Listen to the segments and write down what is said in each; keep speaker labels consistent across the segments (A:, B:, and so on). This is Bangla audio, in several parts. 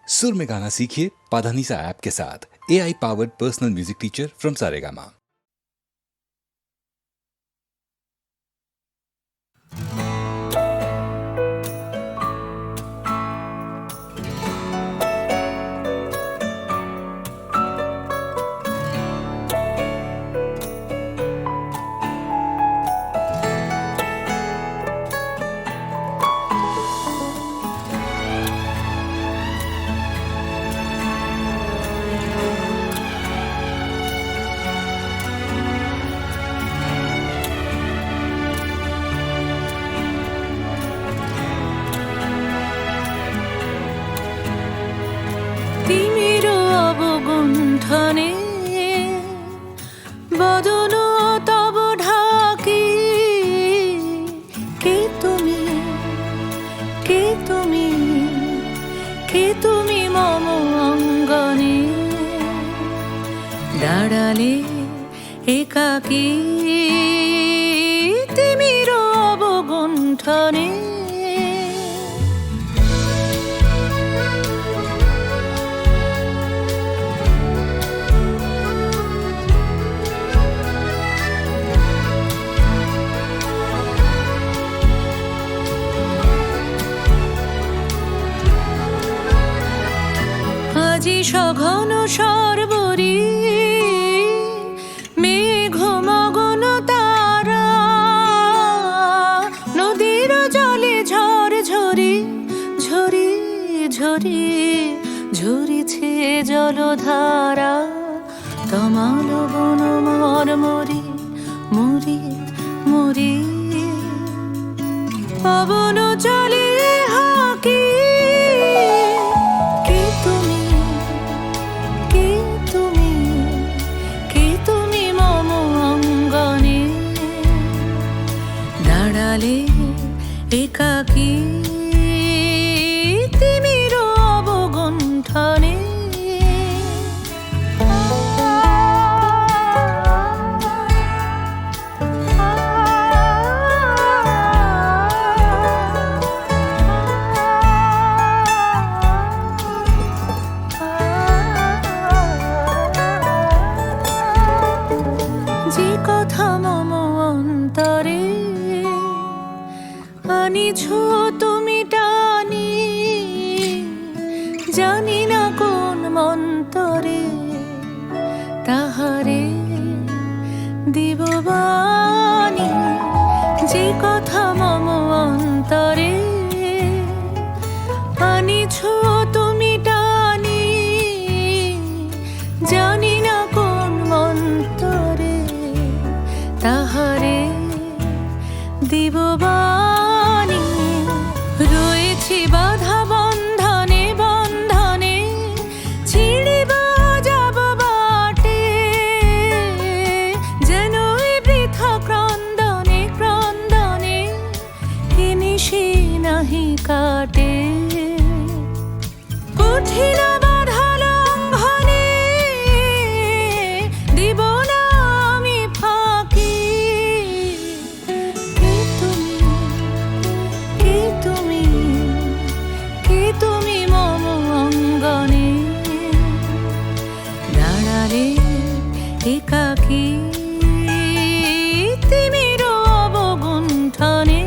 A: सुर में गाना सीखिए पाधानीसा ऐप के साथ। AI powered personal music teacher from Saregama.
B: ধনে বদন তব ঢাকি কে তুমি কে তুমি কে তুমি মম অঙ্গনে দাঁড়ালে একাকী তিমির অবগুণ্ঠনে আজি সঘন সর্বরি মেঘ মগন তারা নদীর জলে ঝড় ঝরি ঝরি ঝরি ঝরিছে জলধারা তমাল বন মর মরি মরি মরি পবন চলে হাকি একাকী তিমির অবগুণ্ঠনে যে কথা মম অন্তরে আনিছো তুমি টানি জানি না কোন মন্তরে তাহারে দিব বাণী যে কথা মম অন্তরে আনিছো তুমি টানি জানি না কোন মন্তরে তাহারে দিব বাণী রয়েছি বাধা বন্ধনে বন্ধনে ছিড়িব যাব বাটে যেন বৃথা ক্রন্দনে ক্রন্দনে নিশি নাহি কাটে কঠিন বাধা লঙ্ঘনে দিব না আমি ফাঁকি তুমি মম অঙ্গনে দাঁড়ালে একাকী তিমির অবগুণ্ঠনে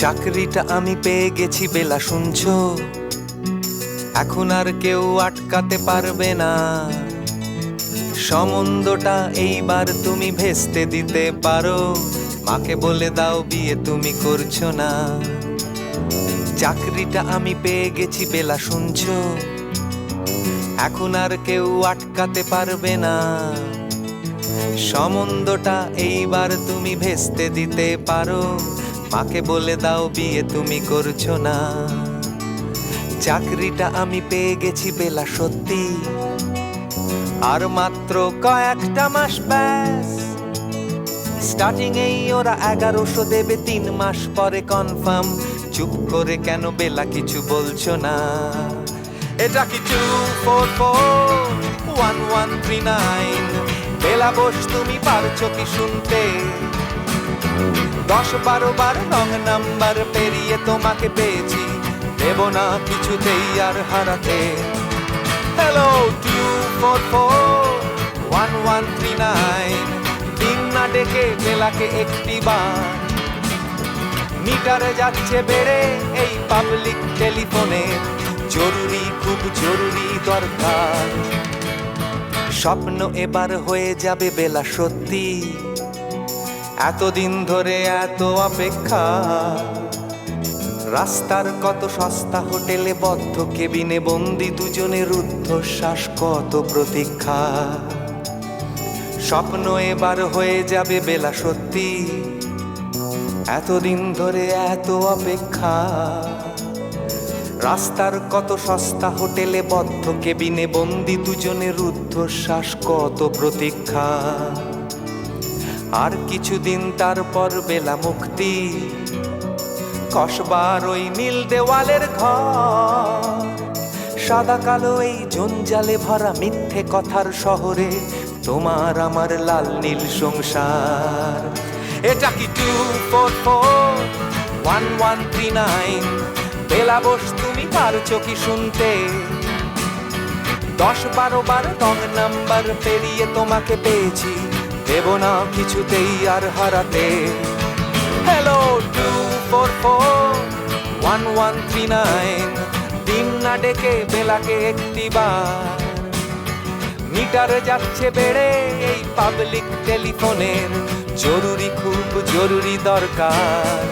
C: চাকরিটা আমি পেয়ে গেছি বেলা শুনছো, এখন আর কেউ আটকাতে পারবে না। সম্বন্ধটা এইবার তুমি ভেস্তে দিতে পারো, মাকে বলে দাও বিয়ে তুমি করছো না। চাকরিটা আমি পেয়ে গেছি বেলা শুনছো, এখন আর কেউ আটকাতে পারবে না। সম্বন্ধটা এইবার তুমি ভেস্তে দিতে পারো, মাকে বলে দাও বিয়ে তুমি করছো না। চাকরিটা আমি পেয়ে গেছি বেলা সত্যি, আর মাত্র কয়েকটা মাস ব্যাস। স্টার্টিং এই ওরা 1100 দেবে, 3 মাস পরে কনফার্ম। চুপ করে কেন বেলা কিছু বলছো না? এটা কি 2441139? বেলা বোস তুমি পারছো কি শুনতে? 10-12 বার রং নাম্বার পেরিয়ে তোমাকে পেয়েছি, দেব না কিছুতেই আর হারাতে। হ্যালো 2441139, দিন না ডেকে বেলাকে একটি বার। মিটারে যাচ্ছে বেড়ে এই পাবলিক টেলিফোনে, জরুরি খুব জরুরি দরকার। স্বপ্ন এবার হয়ে যাবে বেলা সত্যি, এতদিন ধরে এত অপেক্ষা। রাস্তার কত সস্তা হোটেলে বদ্ধ কেবিনে বন্দি দুজনের রুদ্ধশ্বাস, কত প্রতীক্ষা। স্বপ্ন এবার হয়ে যাবে বেলা সত্যি, এতদিন ধরে এত অপেক্ষা। রাস্তার কত সস্তা হোটেলে বদ্ধ কেবিনে বন্দি দুজনের রুদ্ধশ্বাস, কত প্রতীক্ষা। আর কিছুদিন তারপর বেলা মুক্তি, কসবার ওই নীল দেওয়ালের ঘর। সাদা কালো এই জঞ্জালে ভরা মিথ্যে কথার শহরে তোমার আমার লাল নীল সংসার। এটা কি 2441139? বেলা বোস তুমি পারছো কি শুনতে? 10-12 বার রং নাম্বার পেরিয়ে তোমাকে পেয়েছি, দেব না কিছুতেই আর হারাতে। হ্যালো 2441139, দিন না ডেকে বেলাকে একটি বার। মিটারে যাচ্ছে বেড়ে এই পাবলিক টেলিফোনের, জরুরি খুব জরুরি দরকার।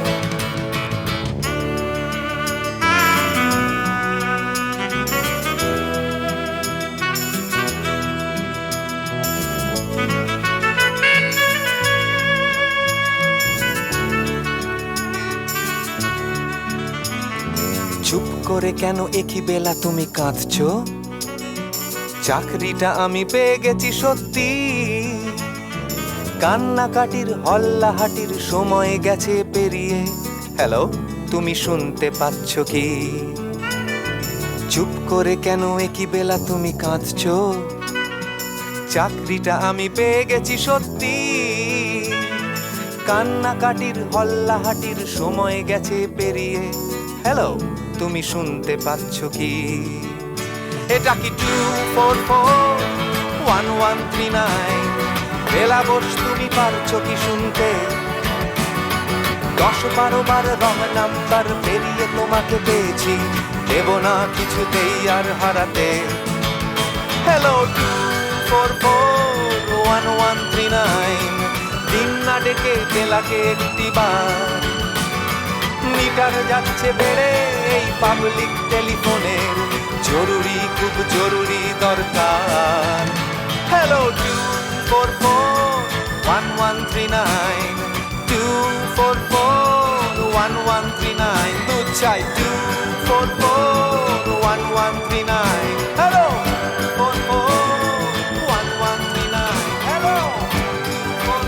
C: চুপ করে কেন একই বেলা তুমি কাঁদছো? চাকরিটা আমি পেয়ে গেছি সত্যি, কান্নাকাটির হল্লাহাটির সময় গেছে পেরিয়ে। হ্যালো তুমি শুনতে পাচ্ছ কি? চুপ করে কেন একই বেলা তুমি কাঁদছো? চাকরিটা আমি পেয়ে গেছি সত্যি, কান্নাকাটির হল্লাহাটির সময় গেছে পেরিয়ে। হ্যালো তুমি শুনতে পাচ্ছ কি? এটা কি 2441139? বেলা বোস তুমি পারছো কি শুনতে? 10-12 বার রং নাম্বার পেরিয়ে তোমাকে পেয়েছি, দেব না কিছুতেই আর হারাতে। হ্যালো 2441139, দিন না ডেকে বেলাকে একটি বার। মিটার যাচ্ছে বেড়ে এই পাবলিক টেলিফোনের, জরুরি খুব জরুরি দরকার। হ্যালো 2441139, 2441139, দুধ চাই 2441139। Hello 2441139, hello 2441139।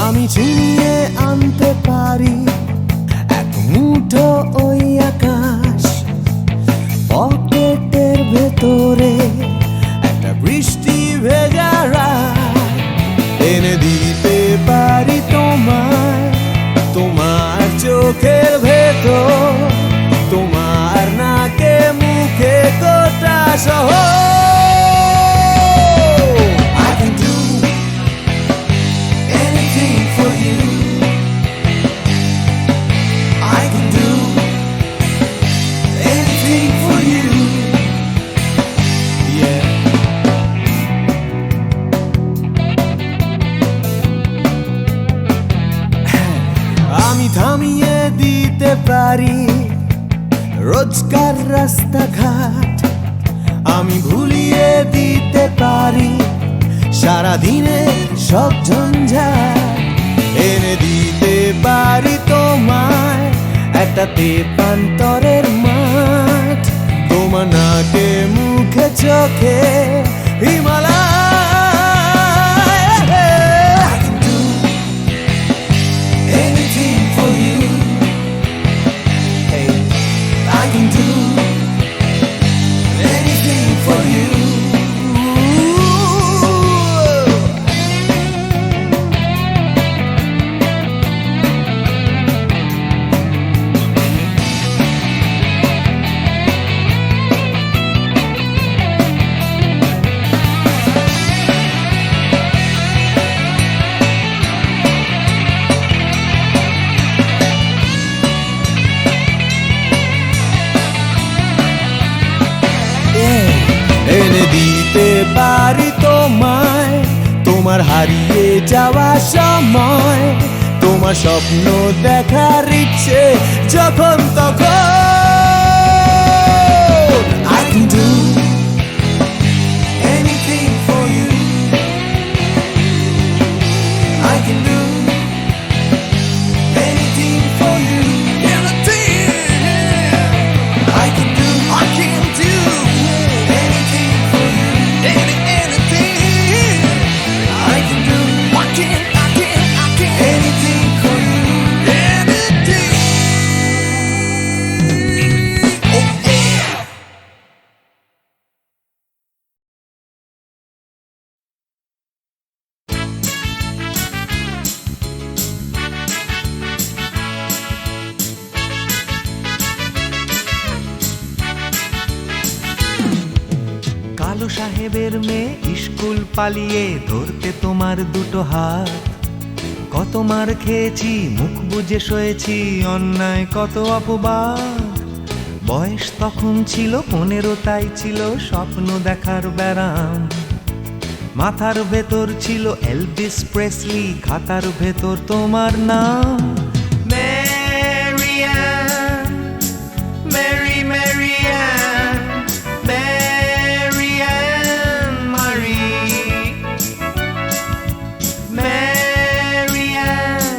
D: আমি ছিনিয়ে আনতে পারি এক মুঠো ওই আকাশ, পকেটের ভেতরে একটা সহ I can do anything for you. I can do anything for you. Yeah. আমি থামিয়ে দিতে পারি রোজকার রাস্তাঘাট, আমি ভুলিয়ে দিতে পারি সারাদিনে সব ঝঞ্ঝাট, এনে দিতে পারি তোমায় একটা তেপান্তরের মাঠ, তোমার নাকে মুখে চোখে Himalaya. I can do anything for you. Hey, I can do anything for you. এনে দিতে পারি তোমায় তোমার হারিয়ে যাওয়া সময়, তোমার স্বপ্ন দেখার ইচ্ছে যখন তখন। I can do anything for you. I can do anything for you. I can do anything for you. Anything. I can do anything for you. Anything. Oh yeah.
C: কালো সাহেবের মেয়ে স্কুল পালিয়ে ধরতে তোমার দুটো হাত, কত মার খেয়েছি মুখ বুজে সয়েছি অন্যায় কত অপবাদ। বয়স তখন ছিল 15, তাই ছিল স্বপ্ন দেখার ব্যারাম। মাথার ভেতর ছিল এলভিস প্রেসলি, খাতার ভেতর তোমার নাম। Marianne, Mary Marianne, Marianne Marie, Marianne,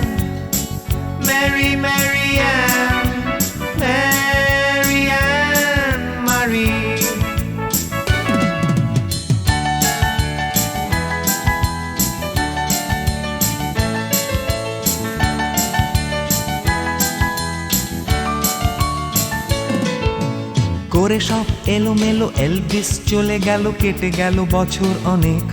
C: Mary Marianne, Marianne Marie. করে সব এলোমেলো এলভিস চলে গেল, কেটে গেল বছর অনেক।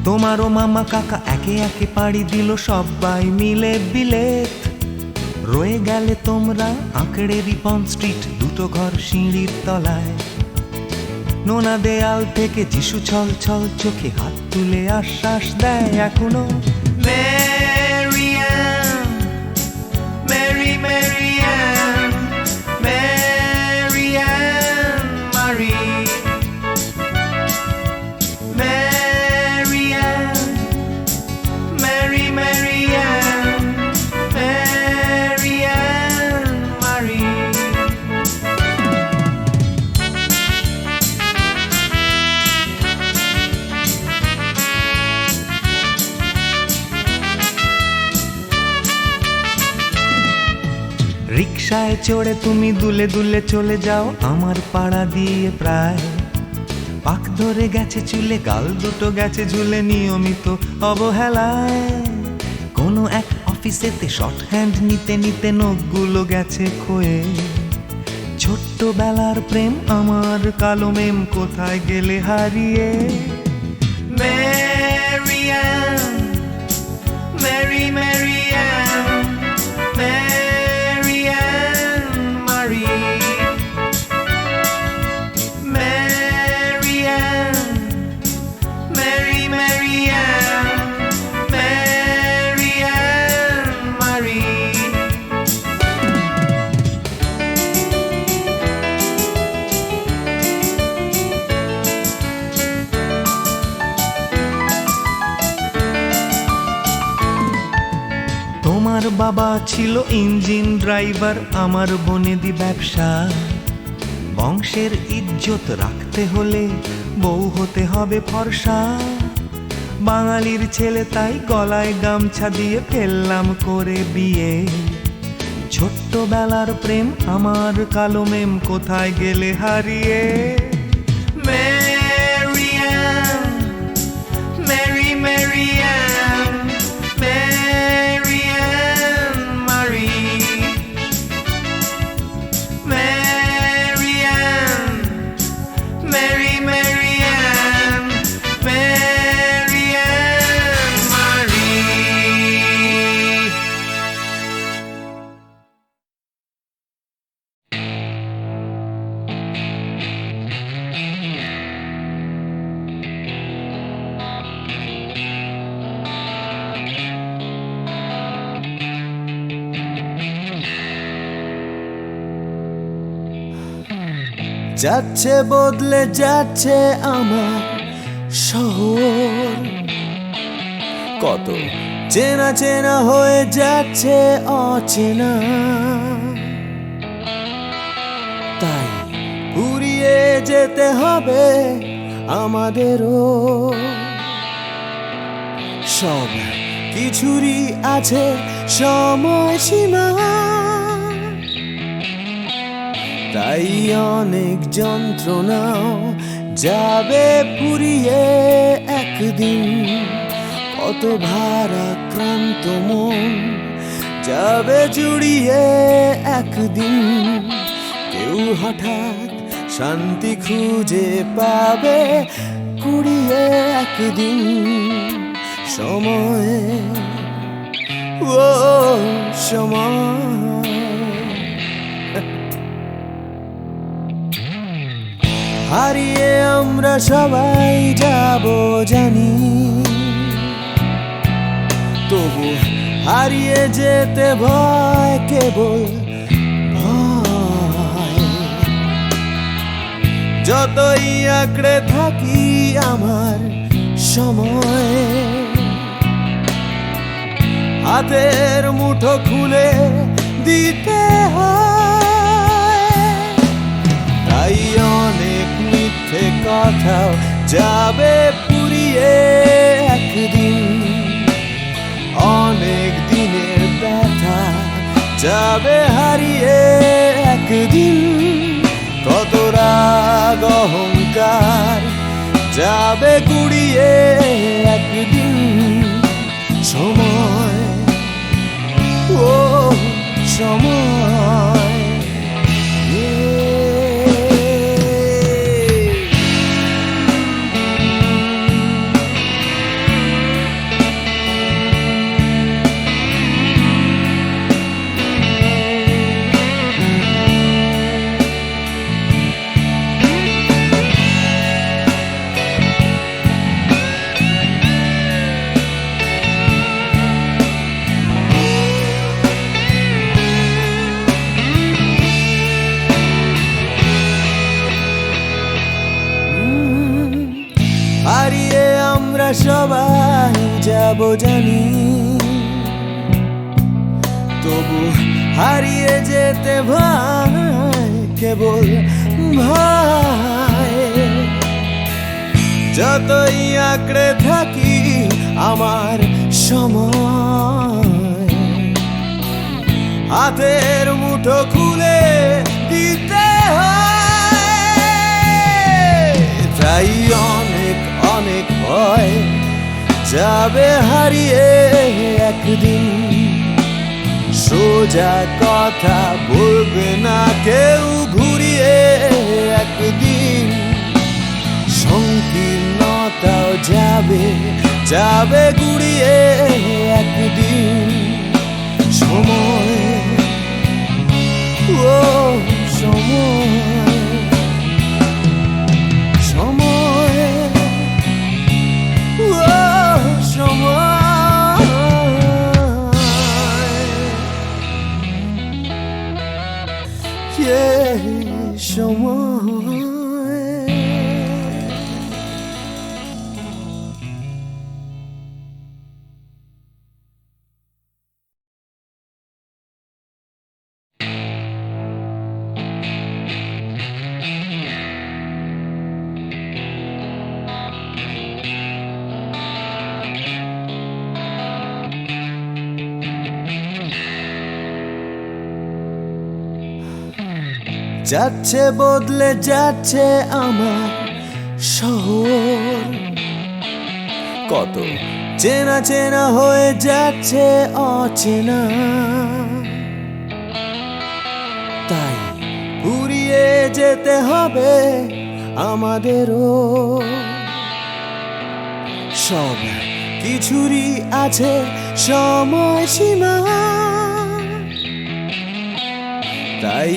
C: তোমারও মামা কাকা একে একে পাড়ি দিল সবাই মিলে বিলেত। রয়ে গেলে তোমরা আঁকড়ে রিপন স্ট্রিট, দুটো ঘর সিঁড়ির তলায়। নোনা দেয়াল থেকে যিশু ছল ছল চোখে হাত তুলে আশ্বাস দেয় এখনো। Marianne, Mary Marianne, Marianne Marie, Marianne, Mary Marianne, Marianne Marie. রিকশায় চড়ে তুমি দুলে দুলে চলে যাও আমার পাড়া দিয়ে প্রায়। পাক ধরে গেছে চুলে, গাল দুটো গেছে ঝুলে নিয়মিত অবহেলায়। কোনো এক অফিসেতে শর্ট হ্যান্ড নিতে নিতে নখগুলো গেছে ক্ষয়ে। ছোট্টবেলার প্রেম আমার কালো মেম কোথায় গেলে হারিয়ে। Marianne, Mary Marianne, Marianne Marie, Marianne. Marie.
E: তোমার বাবা ছিল ইঞ্জিন ড্রাইভার, আমার বনেদি ব্যবসা। বংশের ইজ্জত রাখতে হলে বউ হতে হবে ফর্সা। বাঙালির ছেলে তাই গলায় গামছা দিয়ে ফেললাম করে বিয়ে। ছোট্টবেলার প্রেম আমার কালো মেম কোথায় গেলে হারিয়ে।
C: Marianne, Mary, Marianne, Marianne Marie. Marianne, Mary, Marianne, Marianne Marie.
D: যাচ্ছে বদলে যাচ্ছে আমার শহর, কত চেনা চেনা হয়ে যাচ্ছে অচেনা। তাই ঘুরিয়ে যেতে হবে আমাদেরও, সব কিছুরই আছে সময়সীমা। তাই অনেক যন্ত্রণাও যাবে পুরিয়ে একদিন, কত ভারাক্রান্ত মন যাবে জুড়িয়ে একদিন। কেউ হঠাৎ শান্তি খুঁজে পাবে কুড়িয়ে একদিন সময়ে। ও সময় হারিয়ে আমরা সবাই যাব জানি, তবু হারিয়ে যেতে ভয়, কেবল ভয়। যতই আঁকড়ে থাকি আমার সময়, হাতের মুঠো খুলে দিতে হয়। তাই অনেক মিথ্যে কথাও যাবে পুরিয়ে একদিন, অনেক দিনের ব্যথা যাবে হারিয়ে একদিন। কত রাগ অহংকার যাবে কুড়িয়ে একদিন সময়। ও সময় হারিয়ে আমরা সবাই যাব জানি, তবু হারিয়ে যেতে ভয়, কেবল ভয়। যতই আঁকড়ে থাকি আমার সময়, হাতের মুঠো খুলে দিতে হয়। তাই অনেক অনেক ভয় যাবে হারিয়ে একদিন, সোজা কথা বলবে না কেউ ঘুরিয়ে একদিন। সংকীর্ণতাও যাবে যাবে ঘুরিয়ে একদিন সময়। ও সময় সময়, ও সময় যাচ্ছে বদলে যাচ্ছে আমার শহর, কত চেনা চেনা হয়ে যাচ্ছে অচেনা, তাই ঘুরিয়ে যেতে হবে আমাদেরও। সব কিছুরই আছে সময়সীমা, তাই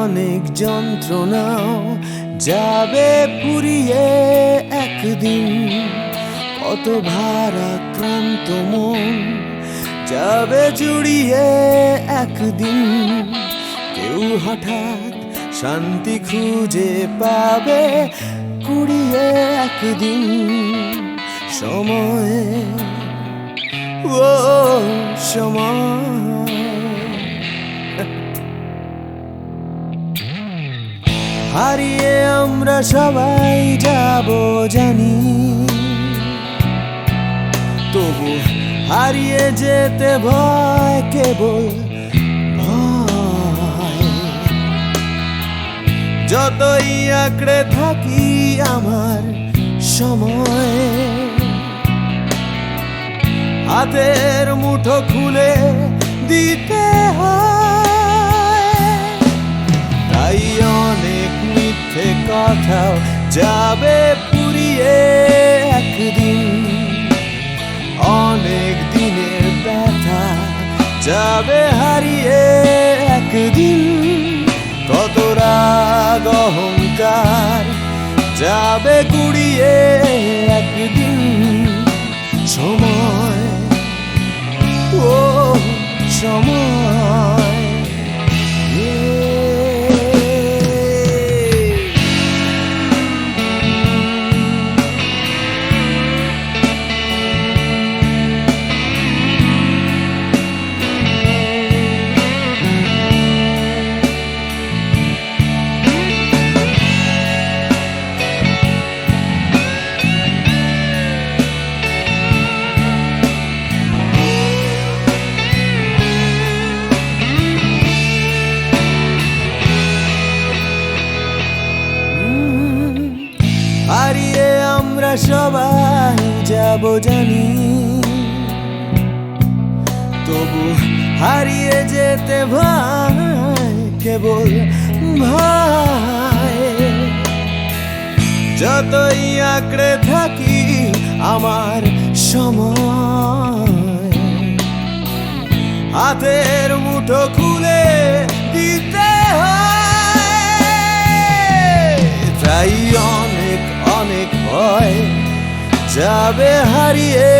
D: অনেক যন্ত্রণাও যাবে পুরিয়ে একদিন, কত ভারাক্রান্ত মন যাবে জুড়িয়ে একদিন। কেউ হঠাৎ শান্তি খুঁজে পাবে কুড়িয়ে একদিন সময়, ও সময়। হারিয়ে আমরা সবাই যাব জানি, তবু হারিয়ে যেতে ভয়, কেবল ভয়। যতই আঁকড়ে থাকি আমার সময়, হাতের মুঠো খুলে দিতে হয়। তাই অনেক মিথ্যে কথাও যাবে পুরিয়ে একদিন, অনেক দিনের ব্যথা যাবে হারিয়ে একদিন, কত রাগ অহংকার যাবে কুড়িয়ে একদিন সময়, ও সময়। হারিয়ে আমরা সবাই যাব জানি, তবু হারিয়ে যেতে ভয়, কেবল ভয়। যতই আঁকড়ে থাকি আমার সময়, হাতের মুঠো খুলে দিতে হয়। তাই অনেক অনেক ভয় যাবে হারিয়ে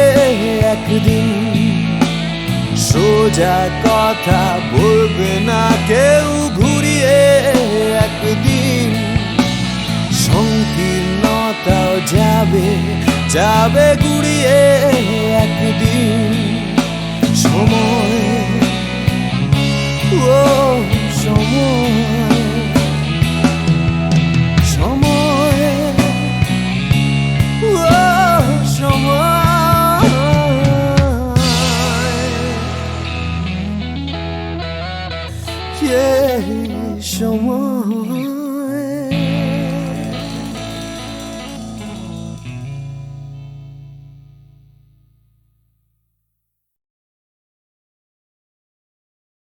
D: একদিন, সোজা কথা বলবে না কেউ ঘুরিয়ে একদিন, সংকীর্ণতাও যাবে যাবে ঘুরিয়ে একদিন সময়, ও সময়। সময়, ও সময়, সময়।